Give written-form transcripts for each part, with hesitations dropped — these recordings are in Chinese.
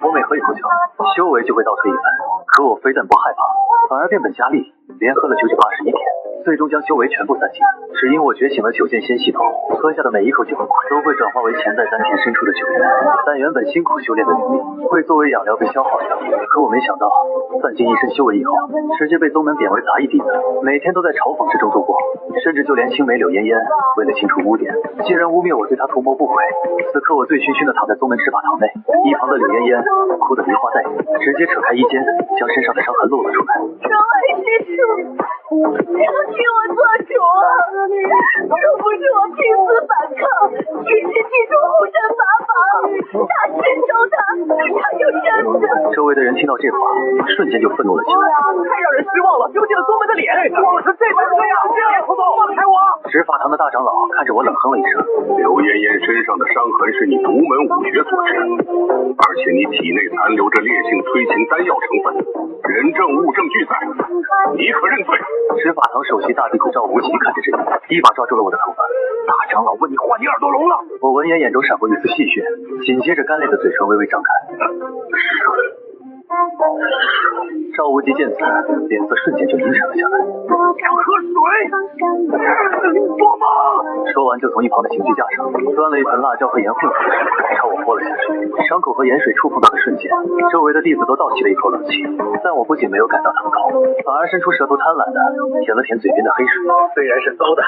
我每喝一口酒，修为就会倒退一分。可我非但不害怕，反而变本加厉，连喝了981天，最终将修为全部散尽。只因我觉醒了9剑仙系统，喝下的每一口酒都会转化为潜在丹田深处的酒源，但原本辛苦修炼的灵力会作为养料被消耗掉。可我没想到，散尽一身修为以后，直接被宗门贬为杂役弟子，每天都在嘲讽之中度过，甚至就连青梅柳烟烟为了清除污点，竟然污蔑我对他图谋不轨。此刻我醉醺醺的躺在宗门执法堂内，一旁的柳烟烟哭得梨花带雨，直接扯开衣肩，将身上的伤痕露了出来。长安师叔，请我做主啊！若不是我拼死反抗，一时记住护身法宝，大师收他，他就真的……周围的人听到这话，瞬间就愤怒了起来。太让人失望了，丢尽了宗门的脸！我是这般这样，别胡动，放开我！执法堂的大长老看着我冷哼了一声：“柳烟烟身上的伤痕是你独门武学所致，而且你体内残留着烈性催情丹药成分，人证物证俱在，你可认罪？”执法堂首席大弟子赵无极看着这一，一把抓住了我的头发。大长老问你话，你耳朵聋了？我闻言眼中闪过一丝戏谑，紧接着干裂的嘴唇微微张开。赵无极见此，脸色瞬间就阴沉了下来。想喝水？做梦！说完就从一旁的刑具架上端了一盆辣椒和盐混合的水，朝我泼了下去。伤口和盐水触碰到的瞬间，周围的弟子都倒吸了一口冷气。但我不仅没有感到疼痛，反而伸出舌头贪婪的舔了舔嘴边的黑水。虽然是馊的，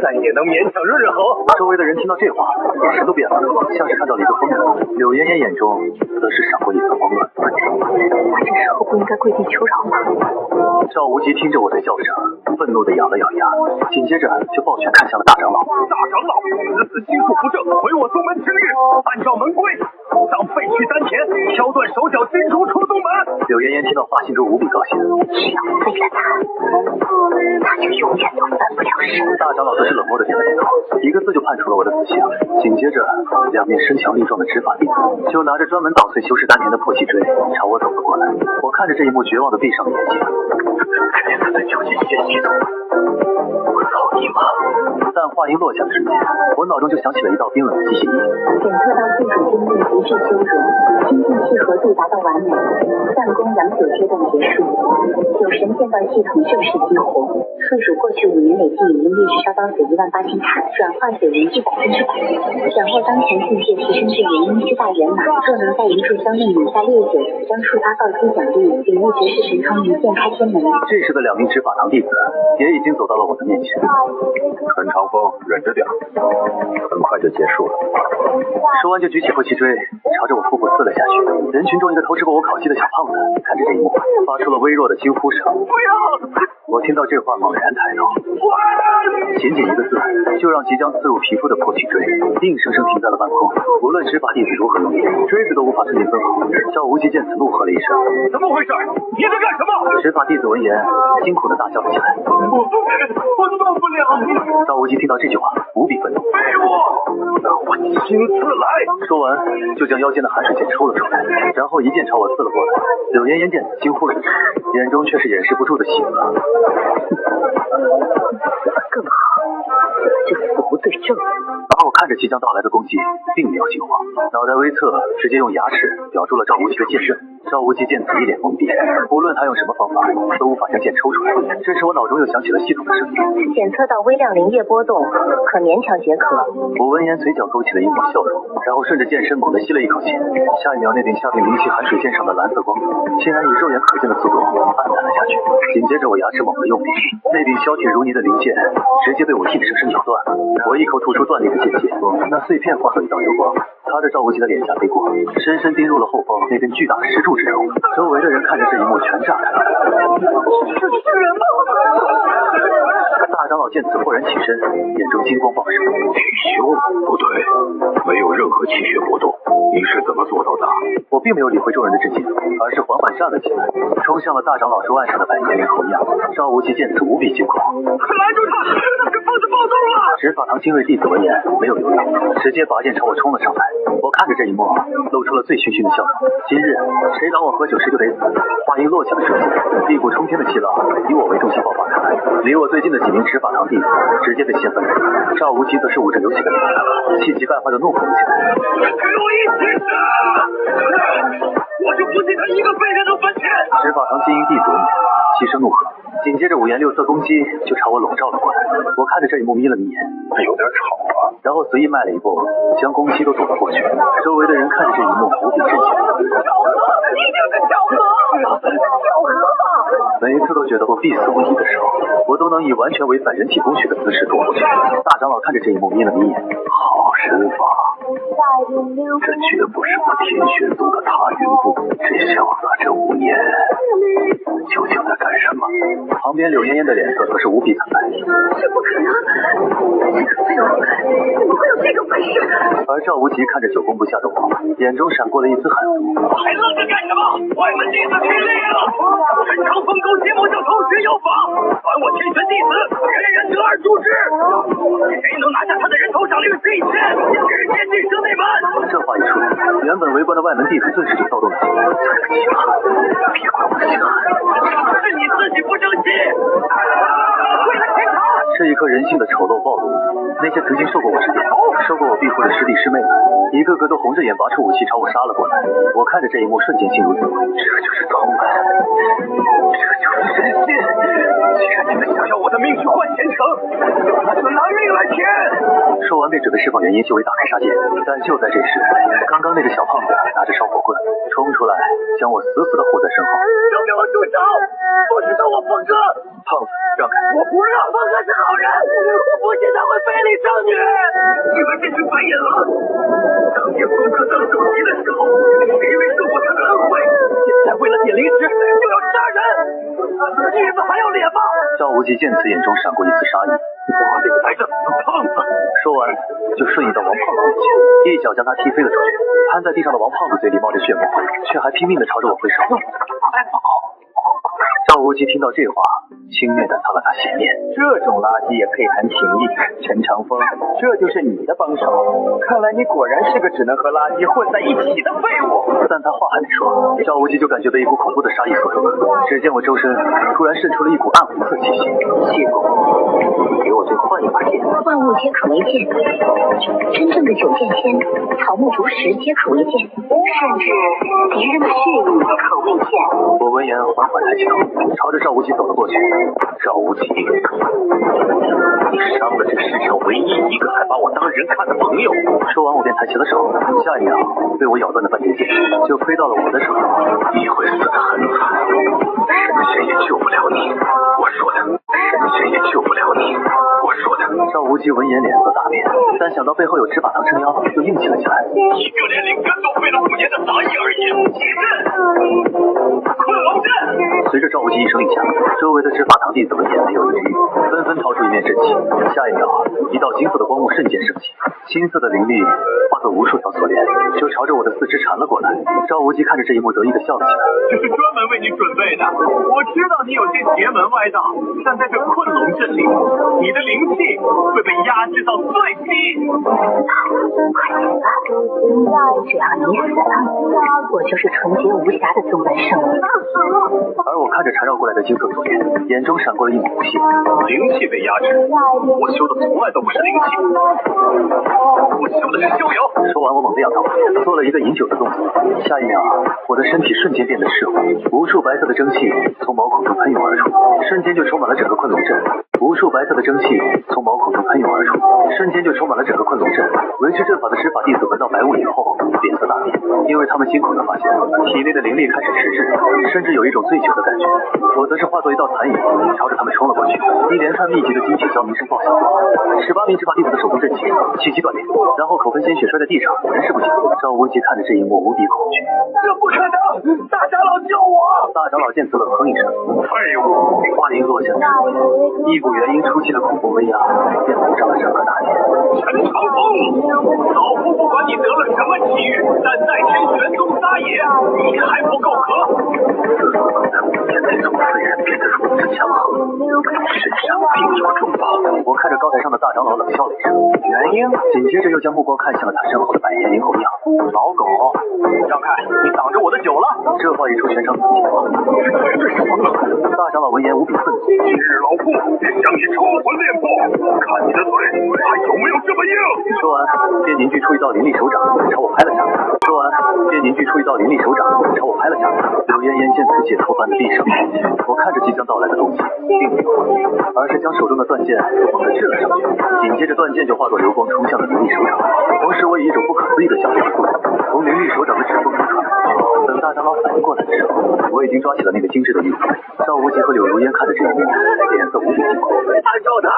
但也能勉强润润喉。周围的人听到这话，眼神都变了，像是看到了一个疯子。柳烟烟眼中则是闪过一丝慌乱。我这时候不应该跪地求饶吗？赵无极听着我的叫声，愤怒的咬了咬牙，紧接着就抱拳看向了大长老。大长老，此次心术不正，毁我宗门清誉，按照门规，当废去丹田，敲断手脚，金除出宗门。柳烟烟听到话，心中无比高兴。只要废了他就永远都翻不了身。大长老则是冷漠的点了点头，一个字就判处了我的死刑。紧接着，两面身强力壮的执法弟子就拿着专门捣碎修士丹田的破气锥朝我走了过来。我看着这一幕，绝望的闭上了眼睛。该死的9剑仙系统！我操你妈！但话音落下的瞬间，我脑中就响起了一道冰冷的机械音。检测到技术精密极致修准，心境契合度达到完美，散功养酒阶段结束，有神剑道系统正式激活。宿主过去5年累计已用烈士烧刀子18000塔，转化水源至100%，掌握当前境界提升至元婴之大圆满。若能在一炷香内饮下烈酒，将触发暴击奖励，领悟绝世神通，一剑开天门。这时的2名执法堂弟子也已经走到了我的面前。陈长风，忍着点，很快就结束了。说完就举起破气锥，朝着我腹部刺了下去。人群中一个偷吃过我烤鸡的小胖子看着这一幕，发出了微弱的惊呼声。不要！我听到这话，猛然抬头，仅仅一个字，就让即将刺入皮肤的破气锥硬生生停在了半空。无论执法弟子如何用力，锥子都无法寸进分毫。赵无极见此，怒喝了一声：“怎么回事？你在干什么？”执法弟子闻言，辛苦的大叫了起来：“我动不了！”赵无极听到这句话，无比愤怒：“废物！让我亲自来！”说完，就将腰间的寒水剑抽了出来，然后一剑朝我刺了过来。柳烟烟见此，惊呼了一声，眼中却是掩饰不住的喜乐。更好，就死无对证。而我看着即将到来的攻击，并没有惊慌，脑袋微侧，直接用牙齿咬住了赵无极的剑刃。赵无极见此一脸懵逼，无论他用什么方法，都无法将剑抽出来。这时我脑中又响起了系统的声音：检测到微量灵液波动，可勉强解渴。我闻言嘴角勾起了一抹笑容，然后顺着剑身猛地吸了一口气。下一秒，那柄下柄灵气寒水剑上的蓝色光泽，竟然以肉眼可见的速度暗淡了下去。紧接着我牙齿猛地用力，那柄削铁如泥的灵剑直接被我硬生生咬断了。我一口吐出断裂的剑气，那碎片化作一道流光，擦着赵无极的脸颊飞过，深深钉入了后方那根巨大的石柱之中。周围的人看着这一幕全炸开了。是人吗？大长老见此豁然起身，眼中金光爆射。气胸？不对，没有任何气血波动，你是怎么做到的？我并没有理会众人的震惊，而是缓缓站了起来，冲向了大长老桌案上的百年灵侯样。赵无极见此无比惊恐：“拦住他！这疯子暴动了！”执法堂精锐弟子闻言没有犹豫，直接拔剑朝我冲了上来。我看着这一幕，露出了醉醺醺的笑容。今日谁挡我喝酒，谁就得死。话音落下的瞬间，一股冲天的气浪以我为中心爆发开来，离我最近的几名执法堂弟子直接被掀翻了。赵无极则是捂着流血的脸，气急败坏的怒吼了起来：“跟我一起死！我执法堂精英弟子闻言齐声怒喝，紧接着五颜六色攻击就朝我笼罩了过来。我看着这一幕眯了眯眼，有点吵啊。然后随意迈了一步，将攻击都躲了过去。周围的人看着这一幕无比震惊。巧合，一定是巧合，巧合吧？每一次都觉得我必死无疑的时候，我都能以完全违反人体工学的姿势躲过去。大长老看着这一幕眯了眯眼，好身法，这绝不是我天玄宗的踏云步。这小子这5年究竟在干什么？旁边柳嫣嫣的脸色可是无比惨白。这不可能，这个废物怎么会有这种本事？而赵无极看着久攻不下的我，眼中闪过了一丝狠毒。还愣着干什么？外门弟子去猎了！陈长疯狗邪魔就同时有法，凡我天玄弟子，人人得而诛之。谁能拿下他的人头赏令试一试，直接晋升内门。这话一出，原本围观的外门弟子顿时就躁动了起来。对不起了，别怪我心狠。是你自己不争气。为了天朝。这一刻人性的丑陋暴露，那些曾经受过我指点、受过我庇护的师弟师妹们，一个个都红着眼拔出武器朝我杀了过来。我看着这一幕，瞬间心如死灰。这就是宗门，这就是人心。既然你们想要我的命去换前程，那就拿命来填。说完便准备释放元婴修为打开杀戒，但就在这时，刚刚那个小胖子拿着烧火棍冲出来，将我死死的护在身后。都给我住手！不知道我峰哥！胖子，让开！我不让！峰哥是好人，我不信他会非礼正女。你们这群白眼狼！当年峰哥当首席的时候，谁没受过他的恩惠？现在为了点灵石就要杀人，你们还要脸吗？赵无极见此，眼中闪过一丝杀意。我领来的死胖子！说完，就瞬移到王胖子面前，一脚将他踢飞了出去。瘫在地上的王胖子嘴里冒着血沫，却还拼命地朝着我挥手。赵无极听到这话，轻蔑地擦了擦鞋面。这种垃圾也配谈情义？陈长风，这就是你的帮手？看来你果然是个只能和垃圾混在一起的废物。但他话还没说，赵无极就感觉被一股恐怖的杀意所住。只见我周身突然渗出了一股暗红色气息。谢公，给我再换一把剑。万物皆可为剑，真正的九剑仙，草木竹石皆可为剑，甚至敌人的血液也可为剑。我闻言缓缓抬起头，朝着赵无极走了过去。赵无极，你伤了这世上唯一一个还把我当人看的朋友。说完我便抬起了手，下一秒被我咬断的半截剑就飞到了我的手上。你会死得很惨，神仙也救不了你。我说的，神仙也救不了你。我说的。赵无极闻言脸色大变，但想到背后有执法堂撑腰，就硬气了起来。一个连灵根都费了5年的杂役而已，几阵困龙阵。随着赵无极一声令下，周围的执法堂弟子闻言没有犹豫，纷纷掏出一面阵旗。下一秒，一道金色的光幕瞬间升起，金色的灵力化作无数条锁链，就朝着我的四肢缠了过来。赵无极看着这一幕，得意的笑了起来。这是专门为你准备的。我知道你有些邪门歪道，但在这困龙阵里，你的灵气会被压制到最低。快死吧！只要你死了，我就是纯洁无瑕的宗门圣女。而我看着缠绕过来的金色锁链，眼中闪过了一抹不屑。灵气被压制，我修的从来都不是灵气，我修的是逍遥。说完，我猛地仰头，做了一个饮酒的动作。下一秒，我的身体瞬间变得湿乎，无数白色的蒸汽从毛孔中喷涌而出，瞬间就充满了整个困龙阵。无数白色的蒸汽从毛孔中喷涌而出，瞬间就充满了整个困龙阵。维持阵法的执法弟子闻到白雾以后，脸色大变，因为他们惊恐地发现体内的灵力开始迟滞，甚至有一种醉酒的感觉。我则是化作一道残影，朝着他们冲了过去。一连串密集的金铁啸鸣声爆响，18名执法弟子的手中阵旗气息断裂，然后口喷鲜血摔在地上，人事不省。赵无极看着这一幕无比恐惧。这不可能！大长老救我！大长老见此冷哼一声，废物！话音落下，一股元婴初期的恐怖威压便笼罩了整个大殿。陈长风，老夫不管你得了什么奇遇，但在天玄宗撒野，你还不够格。自从能在5年内从废人变得如此强横，身上必有重报。我看着高台上的大长老冷笑了一声，元婴，紧接着又将目光看向了他身后的百年灵猴样。老狗，让开！你挡着我的酒了。这话一出，全场死寂。大长老闻言无比愤怒，今日老夫便将你抽魂炼魄，看你的嘴还有没有这么硬。说完，便凝聚出一道灵力手掌朝我拍了下来。柳嫣嫣见此解脱般的闭上眼睛，我看着即将到来的东西，并没有慌张，而是将手中的断剑猛地掷了上去，紧接着断剑就化作流光冲向了灵力手掌，同时我以一种不可思议的小小速度从灵力手掌的指缝中穿过去。等大长老反应过来的时候，我已经抓起了那个精致的玉斧。赵无极和柳如烟看着这一幕，脸色无比惊恐。救他！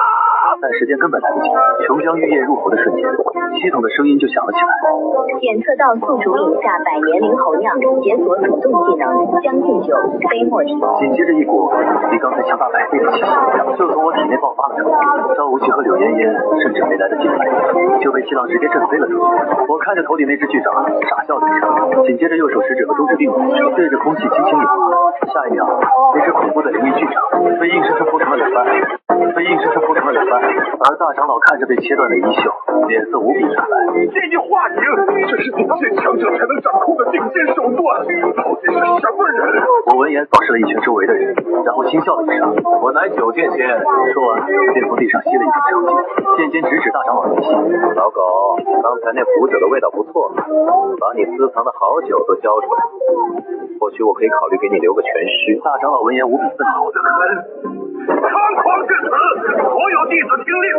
但时间根本来不及，琼浆玉液入喉的瞬间，系统的声音就响了起来。检测到宿主饮下百年灵猴酿，解锁主动技能将进酒，非墨体。紧接着一股比刚才强大100倍的气息就从我体内爆发了出来。赵无极和柳烟烟甚至没来得及反应，就被气浪直接震飞了出去。我看着头顶那只巨掌，傻笑了一声，紧接着右手食指和中指并拢，对着空气轻轻一划，下一秒，那只恐怖的灵力巨掌被硬生生剖成了两半，而大长老看着被切断的衣袖，脸色无比惨白。建议化形，这是顶尖强者才能掌控的顶尖手段，到底是什么人？我闻言扫视了一圈周围的人，然后轻笑了一声：“我乃九剑仙。”说完，便从地上吸了一口长剑，剑尖直指大长老的心。老狗，刚才那符酒的味道不错，把你私藏的好酒都交出来，或许我可以考虑给你留个全尸。大长老闻言无比愤怒的很。猖狂至此，所有弟子听令，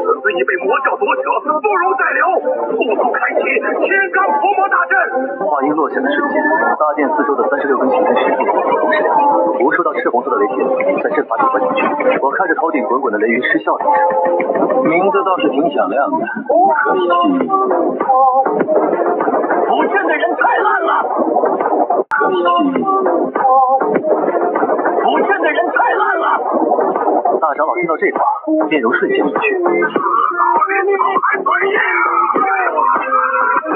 此次已被魔教夺舍，不容再留，速速开启天罡伏魔大阵。话音落下的瞬间，大殿四周的36根平衡石柱同时亮起，无数道赤红色的雷霆在阵法里钻进去。我看着头顶滚滚的雷云，失笑了一声。名字倒是挺响亮的，可惜补阵的人太烂了，补阵的人太烂了。大长老听到这话，面容瞬间扭曲。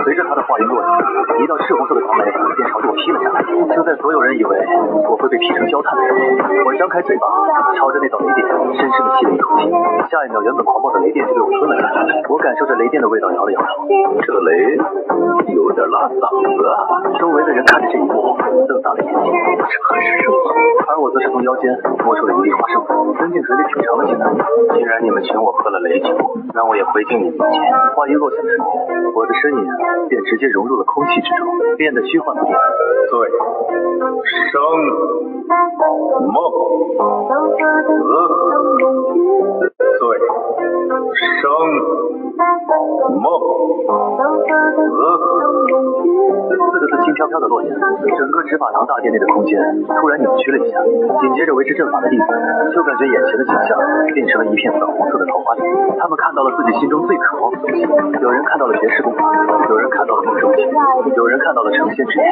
随着他的话音落下，一道赤红色的长雷便朝着我劈了下来。就在所有人以为我会被劈成焦炭的时候，我张开嘴巴，朝着那道雷电深深的吸了一口气。下一秒，原本狂暴的雷电就被我吞了下来。我感受着雷电的味道，摇了摇头，这雷有点辣嗓子啊！周围的人看着这一幕，瞪大了眼睛，这还是什么？而我则是从腰间摸出了一粒花生粉，伸进嘴里品尝了起来。既然你们请我喝了雷酒，那我也回敬你们一件。话音落下的瞬间，我的身影便直接融入了空气之中，变得虚幻不定。醉、生、梦、醉、生、梦、4个字轻飘飘的落下，整个执法堂大殿内的空间突然扭曲了一下，紧接着维持阵法的弟子就感觉眼前的景象变成了一片粉红色的桃花林。他们看到了自己心中最渴望的东西，有人看到了绝世功法，有人看到了梦中情，有人看到了成仙之年。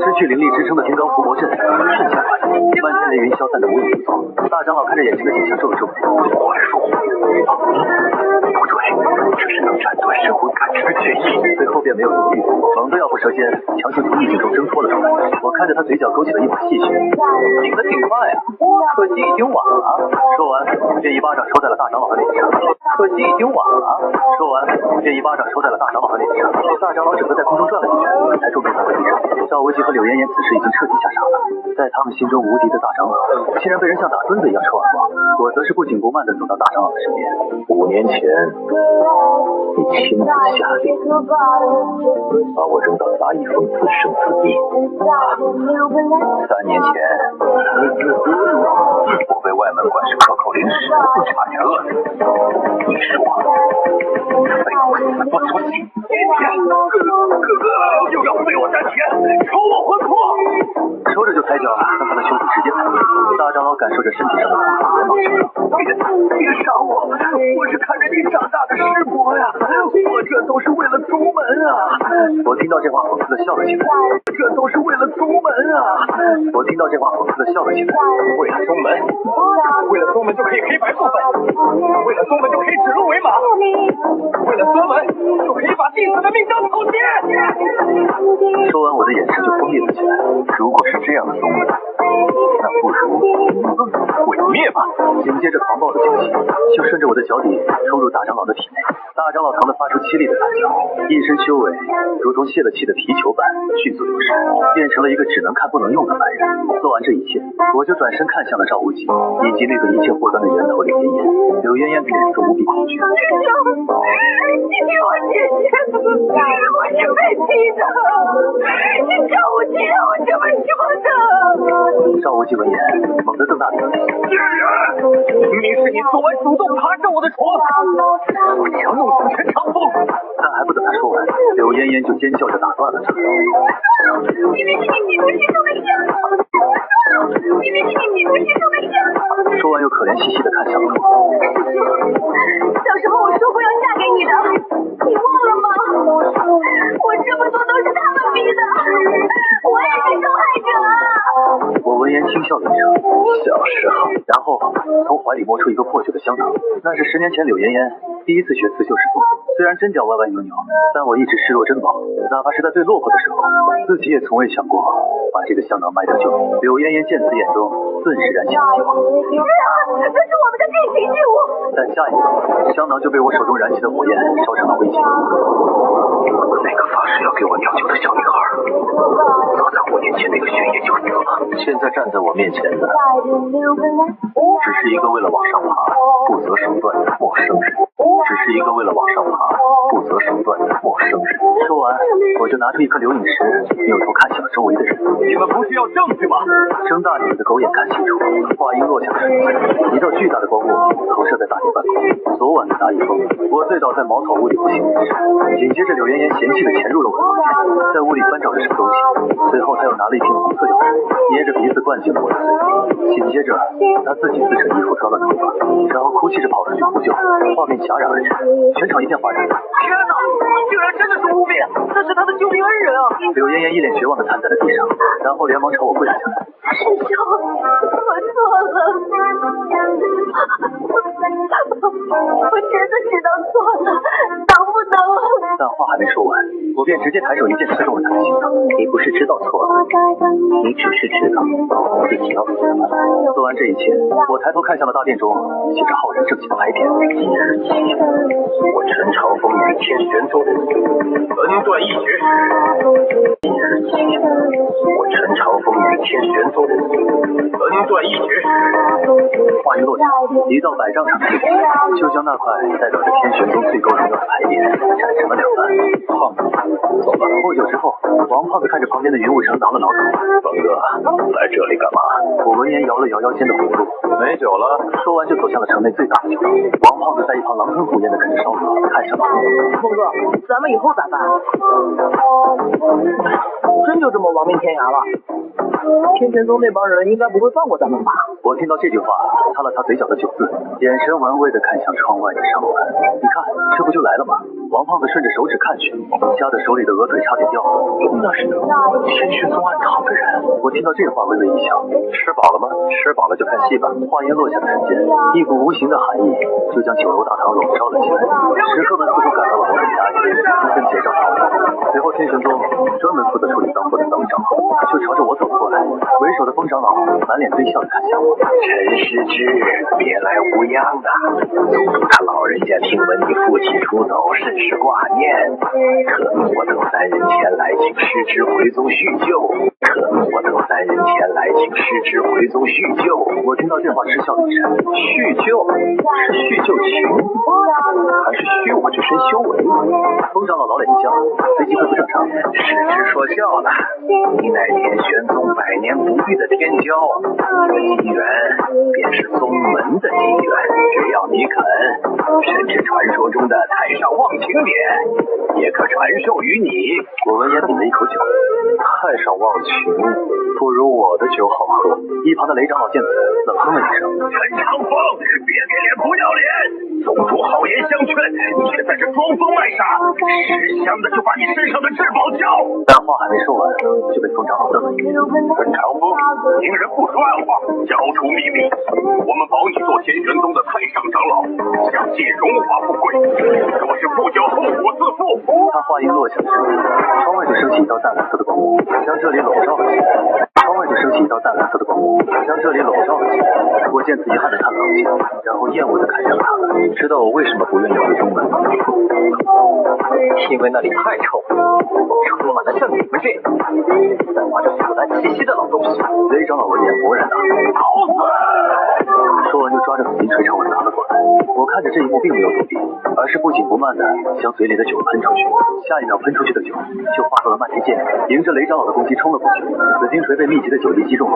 失去灵力支撑的天罡伏魔阵瞬间化解，漫天雷云消散的无影无踪。大长老看着眼前的景象皱了皱眉，快说，不对，这是能斩断神魂感知的剑意。最后便没有犹豫，猛地要不蛇尖，强行从意境中挣脱了出来。我看着他嘴角勾起了一抹戏谑，醒得挺快啊，可惜已经晚了。说完，便一巴掌抽在了大长老的脸上。可惜已经晚了。说完，便一巴掌抽在了大长老的脸上。大长老整个在空中转了几圈，才重重砸在地上。赵无极和柳妍妍此时已经彻底吓傻了，在他们心中无敌的大长老，竟然被人像打孙子一样抽耳光。我则是不紧不慢地走到大长老的身边。5年前，你亲自下令把我扔到杂役峰自生自灭。3年前，我被外门管事克扣灵石，差点饿死。你说，废物死不足惜。哥哥又要废我丹田，抽我魂魄！说着就抬脚将他的胸部直接踩碎。大长老感受着身体上的痛苦，连忙说道：“别杀我！我是看着你长大的师伯呀，我这都是为了宗门啊！”我听到这话讽刺的笑了起来。这都是为了宗门啊！我听到这话讽刺的笑了起来。为了宗门，为了宗门就可以黑白不分，为了宗门就可以指鹿为马，为了宗门就可以把弟子的命当草芥。说完，我的眼神就锋利了起来。如果是这样的宗门，那不如毁灭吧。紧接着狂暴的酒气就顺着我的脚底冲入大长老的体内。大长老疼得发出凄厉的惨叫，一身修为如同泄了气的皮球般迅速流失，变成了一个只能看不能用的凡人。做完这一切，我就转身看向了赵无极以及那个一切祸端的源头柳妍妍。柳妍妍脸色无比恐惧。你给我姐姐，我是被逼的，你叫我姐让我这么说的。国际闻言，猛地瞪大眼睛。贱人！明明是你昨晚主动爬上我的床，我强弄死陈长风。但还不等他说完，柳嫣嫣就尖叫着打断了他。明明是你企图心中的幸福，明明是你企图心中的幸福。说完又可怜兮兮的看向了我。小时候我说过要嫁给你的，你忘了吗？我这么多都是他们逼的，我也是受害者啊！我闻言轻笑了一声，小时候，然后从怀里摸出一个破旧的香囊，那是10年前柳嫣嫣第一次学刺绣时做的。虽然针脚歪歪扭扭，但我一直视若珍宝，哪怕是在最落魄的时候，自己也从未想过把这个香囊卖掉救命。柳嫣嫣见此眼中顿时燃起了希望。是啊，这是我们的定情之物。但下一刻，香囊就被我手中燃起的火焰烧成了灰烬。那个发誓要给我酿酒的小女孩，早在5年前那个雪夜就死了。现在站在我面前的，只是一个为了往上爬不择手段的陌生人。只是一个为了往上爬不择手段的陌生人。说完，我就拿出一颗流影石，扭头看向了周围的人。你们不是要证据吗？睁大你们的狗眼看清楚，话音落下的瞬间，一道巨大的光幕投射在大殿半空。昨晚的大雨风，我醉倒在茅草屋里不省人事。紧接着柳嫣嫣嫌弃的潜入了我的房间，在屋里翻找着什么东西。随后她又拿了一瓶红色药水，捏着鼻子灌进了我的嘴。紧接着，她自己撕扯衣服抓了头发，然后哭泣着跑出去呼救。画面戛然而止，全场一片哗然。天哪，竟然真的是污蔑！那是他的救命恩人啊！柳嫣嫣一脸绝望的瘫在了地上，然后连忙朝我跪了下来。师兄，我错了，我真的知道错了，能不能？但话还没说完，我便直接抬手一剑刺中了他的心脏。你不是知道错了，你只是知道自己要死了。做完这一切，我抬头看向了大殿中写着浩然正气的牌匾。即日起，我陈长风与天玄宗恩断义绝。即日起，我陈长风与天玄宗恩断义绝。话音落下，一道百丈长的剑就将那块代表着天玄宗最高荣耀的牌匾斩成了两半。胖子，走吧。不久之后，王胖子看着旁边的云雾城挠了挠头。风哥，来这里干嘛？我闻言摇了摇腰间的葫芦，没酒了。说完就走向了城内最大的酒楼。王胖子在一旁狼吞虎咽的啃着烧烤，看向了我。峰哥，咱们以后咋办？真就这么亡命天涯了？天玄宗那帮人应该不会放过咱们吧？我听到这句话，擦了擦嘴角的酒渍，眼神玩味的看向窗外的上环。你看，这不就来了吗？王胖子顺着手指看去，吓得手里的鹅腿差点掉了。那是天玄宗暗藏的人。我听到这话微微一笑。吃饱了吗？吃饱了就看戏吧。话音落下的瞬间，一股无形的寒意就将酒楼大堂笼罩了起来。食客们似乎感到了某种压抑，纷纷结账讨论。随后天玄宗专门负责处理当铺的赃账，就朝着我走过来。为首的风长老满脸堆笑的看向我。陈师之，别来无恙啊！宗主他老人家听闻你父亲出走，甚是挂念，特命我等3人前来，请师之回宗叙旧。特命我等3人前来，请师之回宗叙旧。我听到这话嗤笑了一声。叙旧是叙旧情，还是虚我这身修为？风长老老脸一僵，随即恢复正常。师之说笑了，你乃天玄宗100年不遇的天骄，你的机缘便是宗门的机缘，只要你肯，甚至传说中的太上忘情典也可传授于你。我闻言抿了一口酒。太上忘情不如我的酒好喝。一旁的雷长老见此，冷哼了一声。陈长风，别给脸不要脸！宗主好言相劝，你却在这装疯卖傻，识相的就把你身上的至宝交。但话还没说完，就被风长老瞪了一眼。陈长风，明人不说暗话，交出秘密，我们保你做天玄宗的太上长老，享尽荣华富贵。若是不交，后果自负。他话音落下的瞬间，窗外就升起一道淡蓝色的光幕，将这里笼罩了起来。窗外就升起一道淡蓝色的光幕，将这里笼罩了起来。我见此遗憾的叹了口气，然后厌恶的看向了他。知道我为什么不愿意回宗门吗？因为那里太臭了，充满了像你们这样散发着腐烂气息的老东西。雷长老闻言勃然大怒，老子！说完就抓着紫金锤朝我砸了过来。我看看着这一幕并没有躲避，而是不紧不慢的将嘴里的酒喷出去，下一秒喷出去的酒就化作了漫天箭，迎着雷长老的攻击冲了过去。紫金锤被密集的酒力击中后，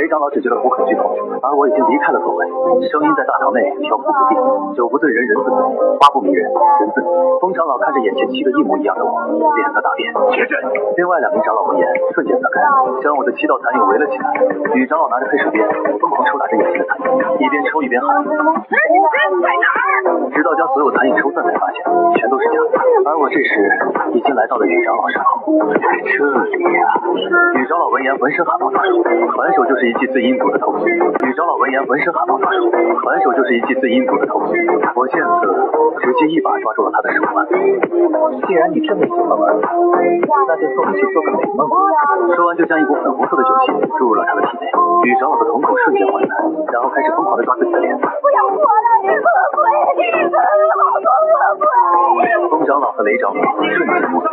雷长老只觉得虎口剧痛，而我已经离开了座位，声音在大堂内飘忽不定。酒不醉人人自醉，花不迷人人自迷。风长老看着眼前7个一模一样的我，脸色大变。铁阵！另外2名长老闻言瞬间散开，将我的7道残影围了起来。女长老拿着黑手鞭疯狂抽打着眼前的残影，一边抽一边喊：人在哪儿？直到将所有残影抽散才发现全都是假的。而我这时已经来到了女长老身后，在这里呀！女长老闻言浑身汗毛直竖，还手就是一记最阴毒的透视。女长老闻言浑身汗毛直竖，还手就是一记最阴毒的透视。我见此直接一把抓住了她的手腕。既然你这么喜欢玩，那就送你去做个美梦。说完就将一股粉红色的酒气注入了她的体内。女长老的瞳孔瞬间涣散，然后开始疯狂地抓自己的脸。不要活了，恶鬼！好多恶鬼！风长老和雷长老瞬间目瞪。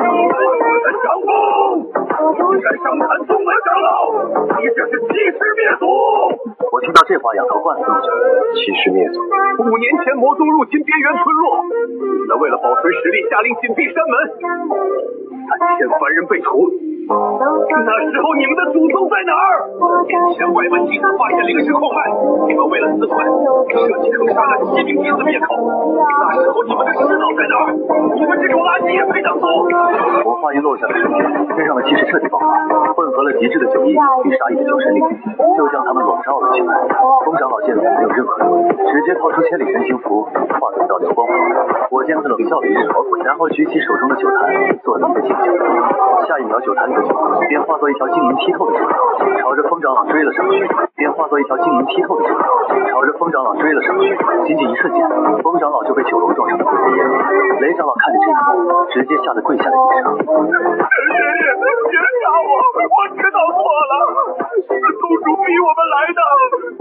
长风，竟敢上谈宗门长老，你这是欺师灭祖！我听到这话仰头灌了这么久，欺师灭祖。5年前魔宗入侵边缘村落，那为了保存实力，下令紧闭山门，3000凡人被屠。那时候你们的祖宗在哪儿？前外门弟子发现灵石矿脉，你们为了私款，设计坑杀了7名弟子灭口。那时候你们的师道在哪儿？你们这种垃圾也配当祖？我话音落下的瞬间，身上的气势彻底爆发，混合了极致的酒意与杀意的酒神力，就将他们笼罩了起来。风长老见此没有任何犹豫，直接掏出千里神行符，化作一道流光跑。我见此冷笑了一声，然后举起手中的酒坛，做了一个敬酒。下一秒，酒坛里的酒便化作一条晶莹剔透的酒道，朝着风长老追了上去。仅仅一瞬间，风长老就被酒楼撞成了灰飞烟灭。雷长老看着这一幕，直接吓得跪下了地上。爷爷，别杀我知道错了，是宗主逼我们来的。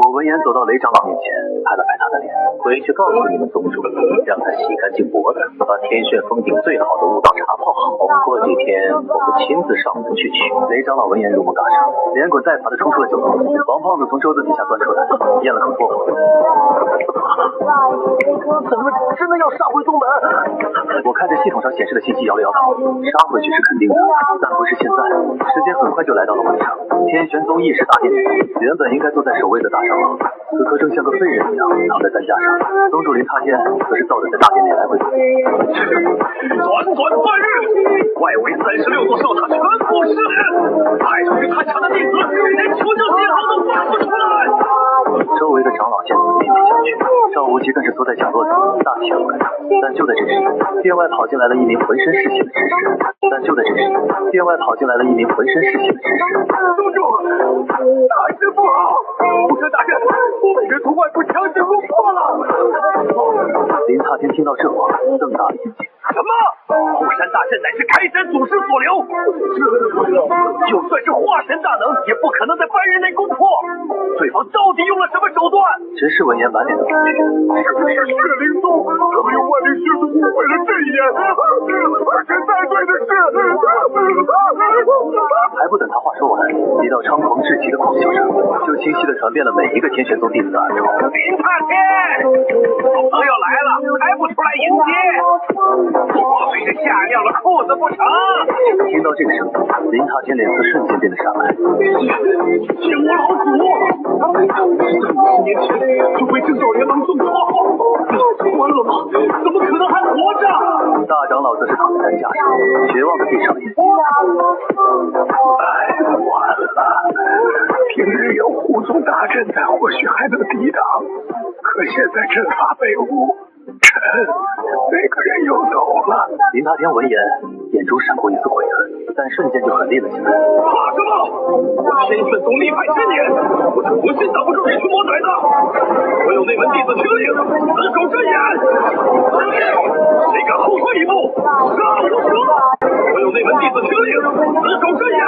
我闻言走到雷长老面前，拍了拍他的脸，回去告诉你们宗主，让他洗干净脖子，把天旋峰顶最好的悟道茶泡好，过几天我们亲自上门去取。雷长老闻言如梦大圣，连滚带爬的冲出了酒楼。王胖子从桌子底下钻出来，咽了口唾沫。咱们真的要杀回宗门？我看着系统上显示的信息摇了摇头，杀回去是肯定的，但不是现在。时间很快就来到了晚上，天玄宗议事大殿里，原本应该坐在首位的大长老，此刻正像个废人一样躺在担架上。宗主林踏天则是躁得在大殿内来回走。算日，外围36座兽塔全部失联，派出去探查的弟子连求救信号都发不出来。周围的长老见此面面相觑，赵无极更是缩在角落里大气不敢当。但就在这时，殿外跑进来了一名浑身是血的执事。宗主，大事不好！不可大人，被人从外部强行攻破了。林踏天听到这话，瞪大了眼睛。什么？后山大阵乃是开山祖师所留，就算是化神大能，也不可能在半日内攻破。对方到底用了什么手段？执事闻言满脸的恐惧。是不是血灵宗？他们用万灵血宗误会了阵眼，而且再对的是，还不等他话说完，一道猖狂至极的狂笑声就清晰地传遍了每一个天玄宗弟子的耳中。林踏天，我朋友来了，还不出来迎接？莫非是吓尿了裤子不成？听到这个声音，林踏天脸色瞬间变得煞白。见我老祖，50年前就被正道联盟送绰号，关了吗？怎么可能还活着？大长老则是躺在担架上，绝望地闭上了眼睛。完了！平日有护宗大阵在，或许还能抵挡，可现在阵法被误，那个人又走了。林踏天闻言，眼中闪过一丝悔恨，但瞬间就狠厉了起来。怕什么？我天玄宗历派10年，我就不信挡不住这群魔崽子！我有内门弟子听令，死守阵眼。谁敢后退一步，杀无赦！我有内门弟子听令，死守阵眼。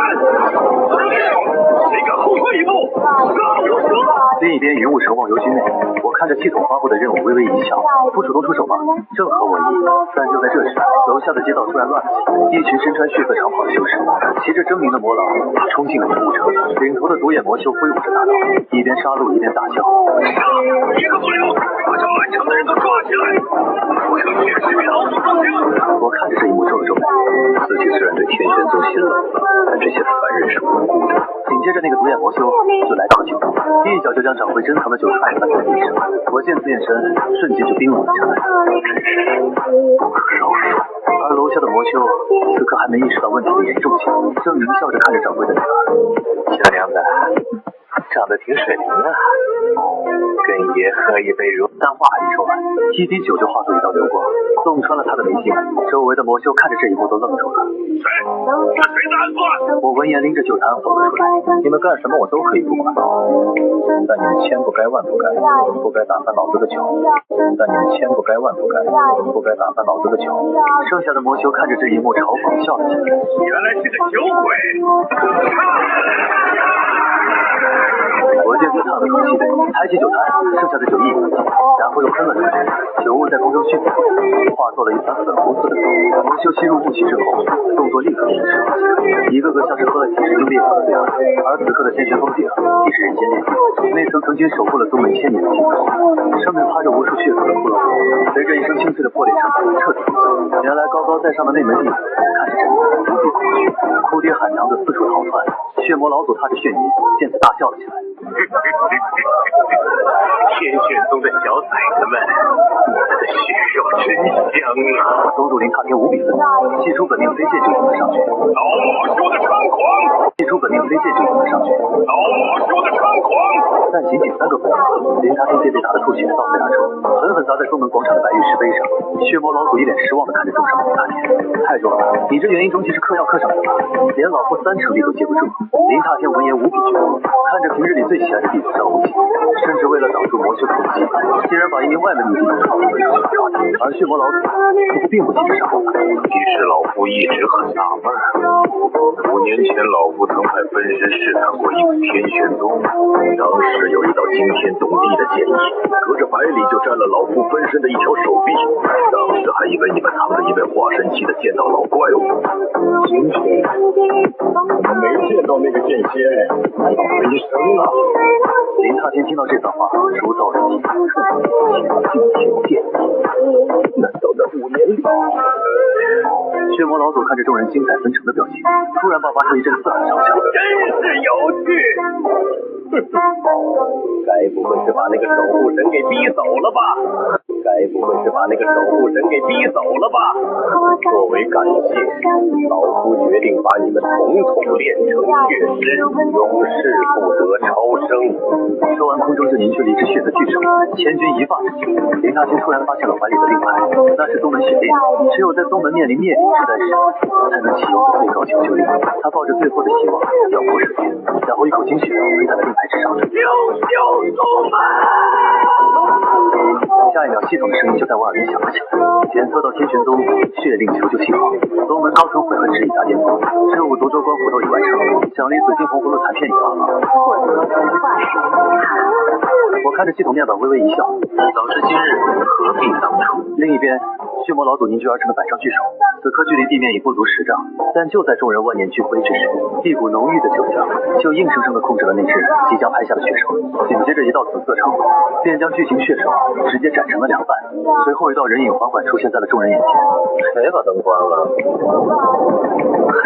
谁敢后退一步，杀无赦！另一边云雾城望游居内，我看着系统发布的任务，微微一笑。不主动出手吗？正合我意。但就在这时，楼下的街道突然乱了起来，一群身穿血色长袍的修士，骑着狰狞的魔狼冲进了云雾城，领头的独眼魔修挥舞着大刀，一边杀戮一边大笑。杀！一个不留，把这满城的人都抓起来！不可血尸比老鼠更强！我看着这一幕皱了皱眉，自己虽然对天玄宗心冷了，但这些凡人是无辜的。紧接着那个独眼魔修就来到了酒吧，一脚就将掌柜珍藏的酒踹翻在地上。我见此眼神，瞬间就冰冷了下来，不可饶恕。而楼下的魔修此刻还没意识到问题的严重性，正狞笑着看着掌柜的女儿。小娘子，长得挺水灵啊，跟爷喝一杯如。但话还没说完，一滴酒就化作一道流光，洞穿了他的眉心。周围的魔修看着这一幕都愣住了。谁？是谁在暗算？我闻言拎着酒坛走了出来。你们干什么我都可以不管，但你们千不该万不该，不该打翻老子的酒。但你们千不该万不该，不该打翻老子的酒。剩下的魔修看着这一幕嘲讽笑了起来。原来是个酒鬼！我见此叹了口气，抬起酒坛，剩下的酒一饮而尽，然后又喷了出去，酒雾在空中迅速化作了一团粉红色的酒。魔修吸入雾气之后，动作立刻神识化起来，一个个像是喝了几十斤烈酒的醉汉。而此刻的天玄峰顶已是人间炼狱，那层曾经守护了宗门1000年的金头，上面趴着无数血色的骷髅头，随着一声清脆的破裂声，彻底破碎。原来高高在上的那门弟子看着这里无比恐惧，哭爹喊娘的四处逃窜。血魔老祖踏着血泥，见此大笑了起来。天玄宗的小崽子们，你们的血肉真香啊！宗主林踏天无比愤怒，祭出本命飞剑就迎了上去。老魔修的猖狂！祭出本命飞剑就迎了上去。老魔修的猖狂！但仅仅3个回合，林踏天便被打得吐血，倒飞而出，狠狠砸在宗门广场的白玉石碑上。血魔老祖一脸失望地看着众上的林踏天，太弱了，你这元婴中期是嗑药嗑上来的，连老夫3成力都接不住。林踏天闻言无比绝望，看着平日里最喜爱的弟子赵无极，甚至为了挡住魔修的攻击，竟然把一名外门女弟子推出去。而血魔老祖似乎并不急着杀我。其实老夫一直很纳闷，5年前老夫曾派分身试探过一次天玄宗，当时有一道惊天动地的剑意，隔着百里就斩了老夫分身的一条手臂。当时还以为你们藏着一位化神期的剑道老怪物。今天怎么没见到那个剑仙？难道飞升了？林踏天听到这番话，如遭雷击，惊天剑意，难道在5年里？血魔老祖看着众人精彩纷呈的表情，突然爆发出一阵刺耳嘲笑，真是有趣！该不会是把那个守护神给逼走了吧？该不会是把那个守护神给逼走了吧？作为感谢，老夫决定把你们统统炼成血尸，永世不得超生。说完，空中就凝聚了一只血色巨兽，千钧一发之际，林踏天突然发现了怀里的令牌，那是宗门血令，只有在宗门面临灭顶之灾时，才能启用的最高求救令。他抱着最后的希望，咬破舌尖，然后一口精血喷在了令牌之上。优秀宗门！下一秒，系统的声音就在我耳边响了起来。检测到天玄宗血令求救信号，宗门高层悔恨值已达巅峰，任务独州关活动已完成，奖励紫金红葫芦残片已发放。获得化石我看着系统面板微微一笑，早知今日，何必当初？另一边，血魔老祖凝聚而成的板上巨手，此刻距离地面已不足10丈，但就在众人万念俱灰之时，一股浓郁的酒香就硬生生地控制了那只即将拍下的血手。紧接着一道紫色长虹便将巨型血手直接斩成了2半，随后一道人影缓缓出现在了众人眼前。谁把灯关了？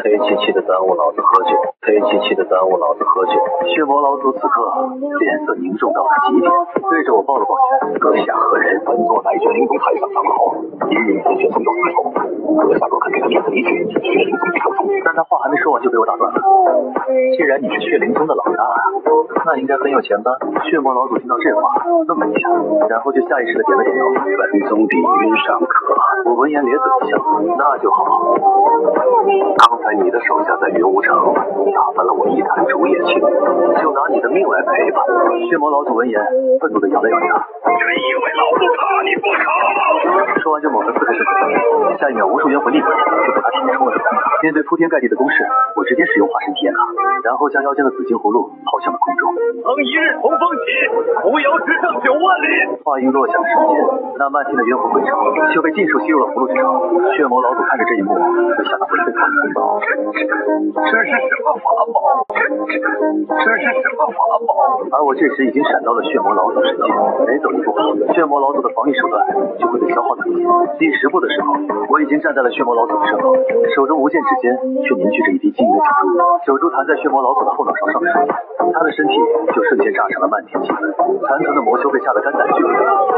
黑漆漆的耽误老子喝酒，黑漆漆的耽误老子喝酒。血魔老祖此刻脸色凝重到了极点，对着我抱了抱拳：阁下何人？本座乃血灵宗太上长老，因与天玄宗有私仇，阁下若肯给他面子离去，血灵宗必受处。但他话还没说完就被我打断了。既然你是血灵宗的老大，那应该很有钱吧？血魔老祖听到这话，愣了一下，然后就下意识地点了点头。本宗底蕴尚可。我闻言咧嘴一笑，那就好。刚才你的手下在云无城打翻了我一坛竹叶青，就拿你的命来赔吧。血魔老祖闻言，愤怒地咬了咬牙，真以为老夫怕你不成？说完就猛地4个身子，下一秒无数冤魂立刻就被他体内冲了出来。面对铺天盖地的攻势，我直接使用化身体验卡，然后将腰间的紫金葫芦抛向了空中。曾一日同风起，扶摇直上9万里。话音落下的瞬间，那漫天的冤魂鬼潮就被尽数吸入了葫芦之中。血魔老祖看着这一幕，就吓得魂飞魄散。这是什么法宝？这是什么法宝？而我这时已经闪到了血魔老祖身前，每走一步，血魔老祖的防御手段就会被消耗殆尽。第10步的时候，我已经站在了血魔老祖的身后，手中无剑指间却凝聚着一滴晶莹的九珠，九珠弹在血魔老祖的后脑勺上的瞬间，他的身体就瞬间炸成了漫天金粉，残存的魔修被吓得肝胆俱裂，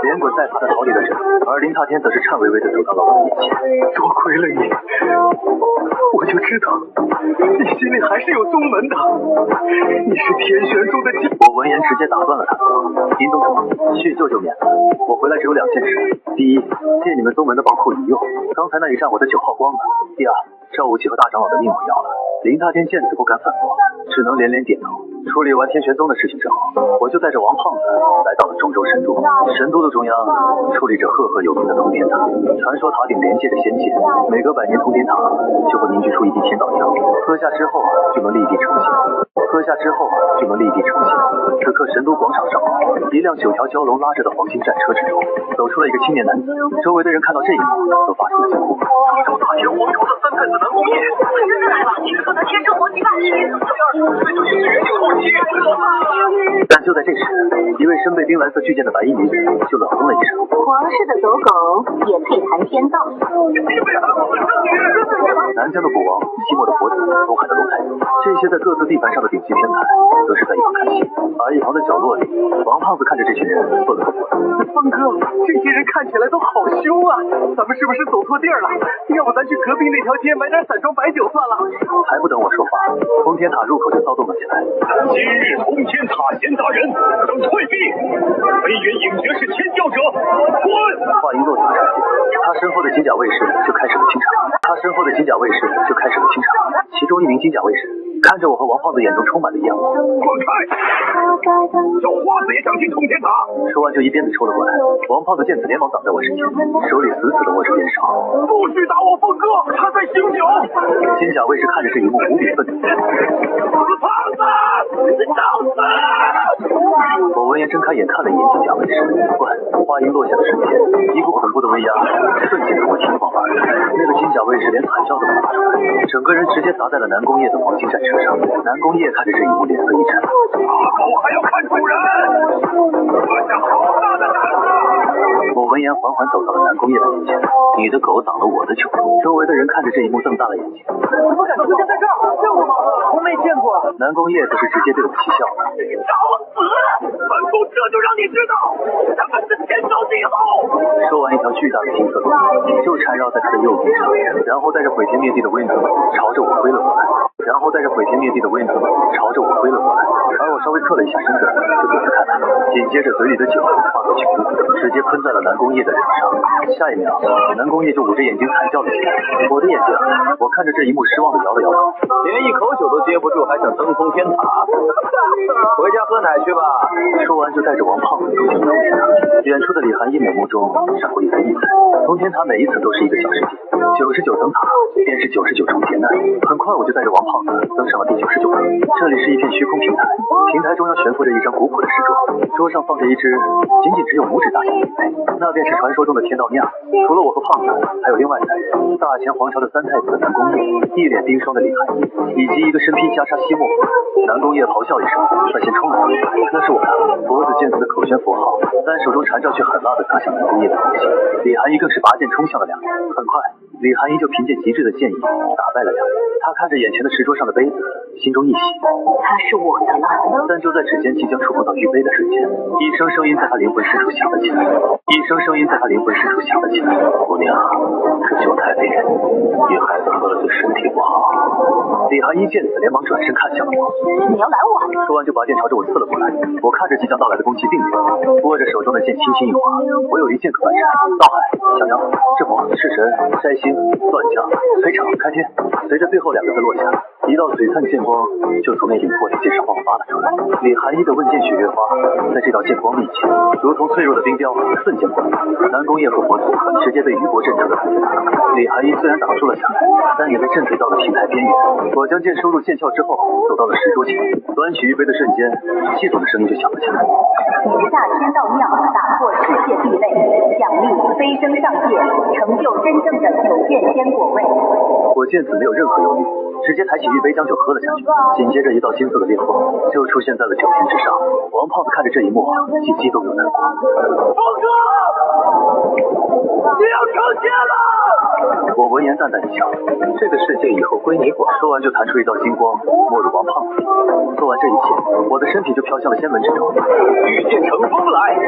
连滚带爬的逃离了这里，而林踏天则是颤巍巍的走到了我的面前。多亏了你，我就知道你心里还是有宗门的，你是天玄宗的我闻言直接打断了他的话。林宗主，续舅舅免了，我回来只有2件事：第一，借你们宗门的宝库一用，刚才那一战我的9耗光了；第二，赵无极和大长老的命我要了。林踏天见此不敢反驳，只能连连点头。处理完天玄宗的事情之后，我就带着王胖子来到了中州神都。神都的中央矗立着赫赫有名的通天塔，传说塔顶连接着仙界，每隔100年通天塔就会凝聚出一滴天道药，喝下之后就能立地成仙。此刻神都广场上，一辆9条蛟龙拉着的黄金战车之中，走出了一个青年男子。周围的人看到这一幕，都发出了惊呼。大天皇朝的3太子南宫烨，他真的来了！你说他天生活几百年，第25岁就已是元灵后期。但就在这时，一位身被冰蓝色巨剑的白衣女子就冷哼了一声：“皇室的走狗也配谈天道？”南疆的古王、西漠的佛子、东海的龙太子，这些在各自地盘上的顶级天才，都是在一旁看戏。而一旁的角落里，王胖子看着这群人，缩了缩脖子。峰哥，这些人看起来都好凶啊！咱们是不是走错地儿了？要不咱去隔壁那条街买点散装白酒算了。还不等我说话，通天塔入口就骚动了起来。今日通天塔贤达人等退避，飞远影绝世千教者滚！话音落下的瞬间，他身后的金甲卫士就开始了清场。其中一名金甲卫士看着我和王胖子，眼中充满了厌恶。滚开！小花子也想进通天塔。说完就一鞭子抽了过来。王胖子见此连忙挡在我身前，手里死死地握着鞭梢。不许打我峰哥，他在醒酒。金甲卫士看着这一幕无比愤怒。死胖子，找死！我闻言睁开眼看了一眼金甲卫士，话音落下的瞬间，一股恐怖的威压瞬间从我体内爆发。那个金甲卫士连惨叫都没发出来，整个人直接砸在了南宫烨的黄金战车上。南宫烨看着这一幕，脸色一沉。大狗还要看主人，这下好大的胆子！我闻言缓缓走到了南宫烨的面前。你的狗挡了我的酒路。周围的人看着这一幕瞪大了眼睛。怎么敢出现在这儿？这么忙，从没见过。南宫烨则是直接对我嬉笑了。找死！本宫这就让你知道什么是天高地厚。说完，一条巨大的金色龙就缠绕在他的右臂上，然后带着毁天灭地的威能朝着我挥了过来。而我稍微侧了一下身子，就躲着看他。紧接着嘴里的酒化作酒雾，直接喷在了南宫烨的脸上。下一秒，南宫烨就捂着眼睛惨叫了起来。我的眼睛，我看着这一幕失望的摇了摇头。连一口酒都接不住，还想登通天塔？回家喝奶去吧。说完就带着王胖子走向通天塔。远处的李寒衣美目中闪过一丝意思。通天塔每一层都是一个小世界，99层塔便是99重劫难。很快我就带着王胖子登上了第99层。这里是一片虚空平台，平台中央悬浮着一张古朴的石桌，桌上放着一只仅仅只有拇指大小的杯，那便是传说中的天道酿。除了我和胖子，还有另外3人：大前皇朝的3太子的南宫烨，一脸冰霜的李寒衣，以及一个身披袈裟西漠。南宫烨咆哮一声，率先冲了过来，那是我的佛子见此口宣佛号，但手中禅杖却狠辣地砸向南宫烨的头心。李寒衣更是拔剑冲向了2人，很快李寒衣就凭借极致的剑意打败了2人。他看着眼前的石桌上的杯子，心中一喜，他是我的了。但就在指尖即将触碰到玉杯的瞬间，一声声音在他灵魂深处响了起来。姑娘，这酒太烈，女孩子喝了对身体不好。李寒衣见此，连忙转身看向了我。你要拦我？说完就拔剑朝着我刺了过来。我看着即将到来的攻击，并没有握着手中的剑轻轻一划，我有一剑可半闪，道海、降妖、镇魔、弑神、摘星、断江、摧城、开天。随着最后2个字落下，一道璀璨剑光就从那顶破铁剑上爆发了出来。李寒一的问剑雪月花，在这道剑光面前，如同脆弱的冰雕，瞬间破碎。南宫夜和佛祖直接被余波震成了碎片。李寒一虽然挡住了下来，但也被震退到了平台边缘。我将剑收入剑鞘之后，走到了石桌前，端起玉杯的瞬间，系统的声音就响了起来。以下仙道庙打破世界壁垒，奖励飞升上界，成就真正的9剑仙果位。我见此没有任何犹豫，直接抬起玉杯将酒喝了下去。紧接着一道金色的烈风就出现在了酒瓶之上。王胖子看着这一幕，既激动又难过。峰哥，你要成仙了！我闻言淡淡一笑，这个世界以后归你管。说完就弹出一道金光，没入王胖子。做完这一切，我的身体就飘向了仙门之中。御剑乘风来，